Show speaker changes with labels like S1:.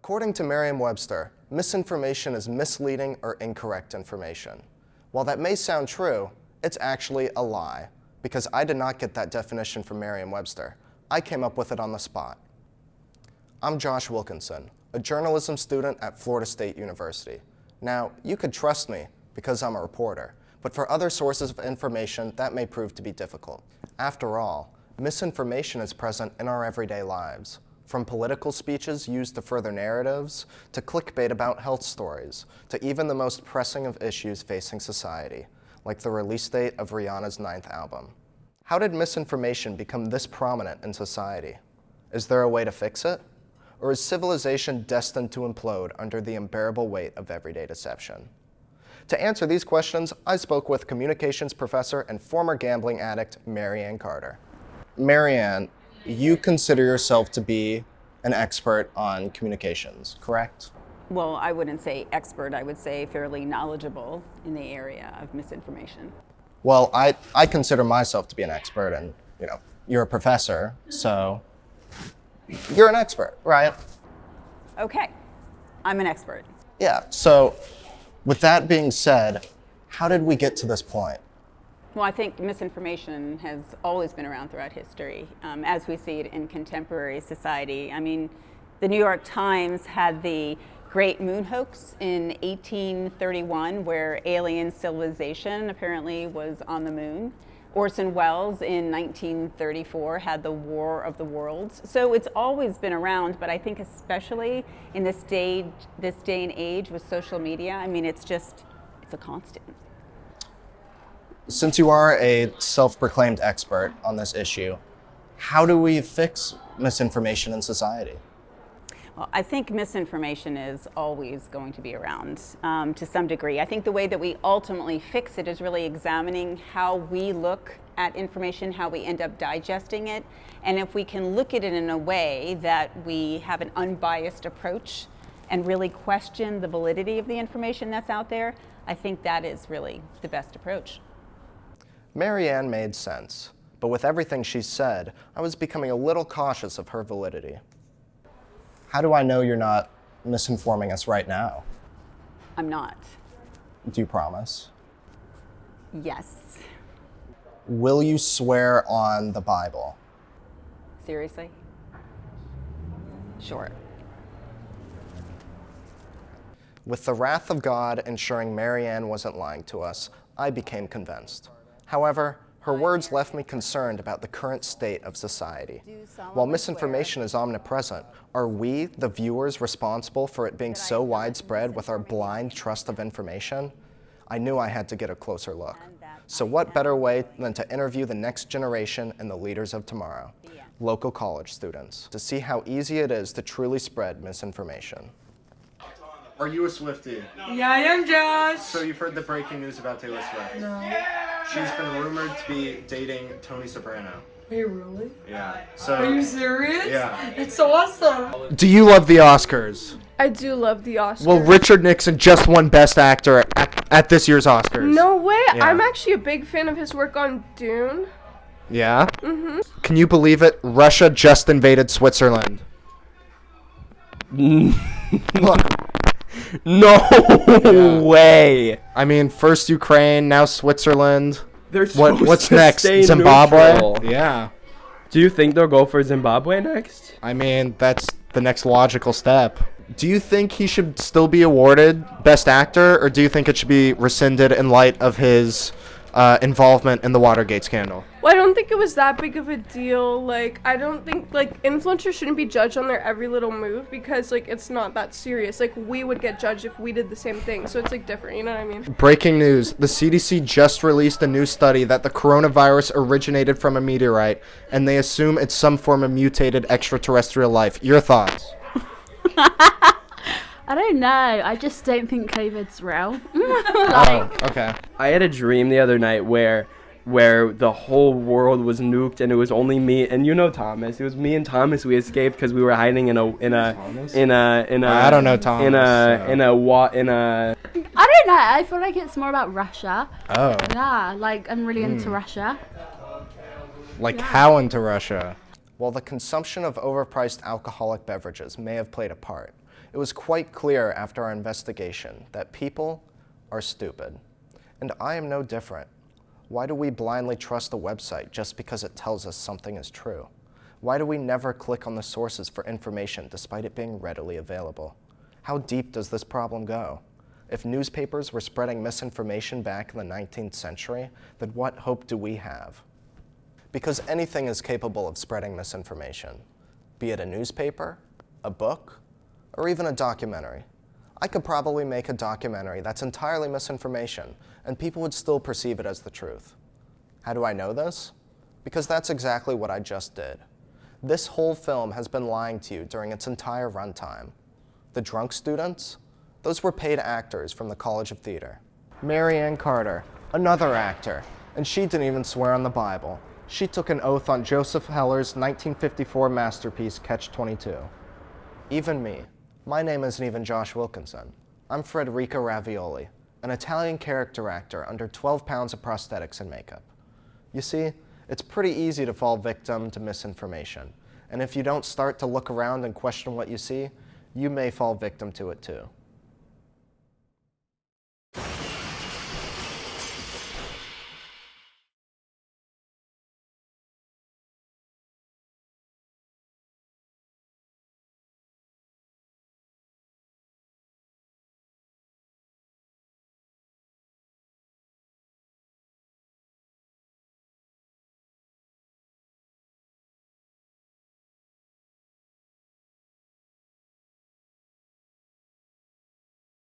S1: According to Merriam-Webster, misinformation is misleading or incorrect information. While that may sound true, it's actually a lie, because I did not get that definition from Merriam-Webster. I came up with it on the spot. I'm Josh Wilkinson, a journalism student at Florida State University. Now, you could trust me because I'm a reporter, but for other sources of information, that may prove to be difficult. After all, misinformation is present in our everyday lives, from political speeches used to further narratives, to clickbait about health stories, to even the most pressing of issues facing society, like the release date of Rihanna's 9th album. How did misinformation become this prominent in society? Is there a way to fix it? Or is civilization destined to implode under the unbearable weight of everyday deception? To answer these questions, I spoke with communications professor and former gambling addict, Marianne Carter. Marianne, you consider yourself to be an expert on communications, correct?
S2: Well, I wouldn't say expert, I would say fairly knowledgeable in the area of misinformation.
S1: Well, I consider myself to be an expert, and you're a professor, so you're an expert, right?
S2: Okay, I'm an expert.
S1: Yeah, so with that being said, how did we get to this point?
S2: Well, I think misinformation has always been around throughout history, as we see it in contemporary society. I mean, the New York Times had the Great Moon Hoax in 1831, where alien civilization apparently was on the moon. Orson Welles in 1934 had the War of the Worlds. So it's always been around, but I think especially in this day and age with social media, I mean, it's a constant.
S1: Since you are a self-proclaimed expert on this issue, how do we fix misinformation in society?
S2: Well, I think misinformation is always going to be around to some degree. I think the way that we ultimately fix it is really examining how we look at information, how we end up digesting it, and if we can look at it in a way that we have an unbiased approach and really question the validity of the information that's out there, I think that is really the best approach.
S1: Marianne made sense, but with everything she said, I was becoming a little cautious of her validity. How do I know you're not misinforming us right now?
S2: I'm not.
S1: Do you promise?
S2: Yes.
S1: Will you swear on the Bible?
S2: Seriously? Sure.
S1: With the wrath of God ensuring Marianne wasn't lying to us, I became convinced. However, her words left me concerned about the current state of society. While misinformation is omnipresent, are we, the viewers, responsible for it being so widespread with our blind trust of information? I knew I had to get a closer look. So what better way than to interview the next generation and the leaders of tomorrow, local college students, to see how easy it is to truly spread misinformation. Are you a Swiftie?
S3: Yeah, I am, Josh.
S1: So you've heard the breaking news about Taylor Swift?
S3: No.
S1: She's been rumored to be dating Tony Soprano.
S3: Wait, really?
S1: Yeah. So.
S3: Are you serious?
S1: Yeah.
S3: It's so awesome.
S1: Do you love the Oscars?
S4: I do love the Oscars.
S1: Well, Richard Nixon just won Best Actor at this year's Oscars.
S4: No way.
S1: Yeah.
S4: I'm actually a big fan of his work on Dune.
S1: Yeah?
S4: Mm-hmm.
S1: Can you believe it? Russia just invaded Switzerland. Look.
S5: No way.
S1: I mean, first Ukraine, now Switzerland.
S5: They're supposed
S1: What's
S5: to
S1: next?
S5: stay
S1: Zimbabwe?
S5: neutral.
S1: Yeah.
S5: Do you think they'll go for Zimbabwe next?
S1: I mean, that's the next logical step. Do you think he should still be awarded Best Actor, or do you think it should be rescinded in light of his involvement in the Watergate scandal?
S4: Well, I don't think it was that big of a deal. I don't think, influencers shouldn't be judged on their every little move because, it's not that serious. We would get judged if we did the same thing, so it's, different, you know what I mean?
S1: Breaking news. The CDC just released a new study that the coronavirus originated from a meteorite, and they assume it's some form of mutated extraterrestrial life. Your thoughts?
S6: I don't know. I just don't think COVID's real.
S1: Oh, okay.
S5: I had a dream the other night where the whole world was nuked and it was only me and Thomas. It was me and Thomas. We escaped because we were hiding in a
S1: I don't know Thomas.
S6: I don't know. I feel like it's more about Russia.
S1: Oh.
S6: Yeah, I'm really into Russia.
S1: How into Russia? While the consumption of overpriced alcoholic beverages may have played a part, It was quite clear after our investigation that people are stupid. And I am no different. Why do we blindly trust a website just because it tells us something is true? Why do we never click on the sources for information despite it being readily available? How deep does this problem go? If newspapers were spreading misinformation back in the 19th century, then what hope do we have? Because anything is capable of spreading misinformation, be it a newspaper, a book, or even a documentary. I could probably make a documentary that's entirely misinformation, and people would still perceive it as the truth. How do I know this? Because that's exactly what I just did. This whole film has been lying to you during its entire runtime. The drunk students? Those were paid actors from the College of Theater. Mary Ann Carter, another actor, and she didn't even swear on the Bible. She took an oath on Joseph Heller's 1954 masterpiece, Catch-22. Even me. My name isn't even Josh Wilkinson. I'm Frederica Ravioli, an Italian character actor under 12 pounds of prosthetics and makeup. You see, it's pretty easy to fall victim to misinformation, and if you don't start to look around and question what you see, you may fall victim to it too.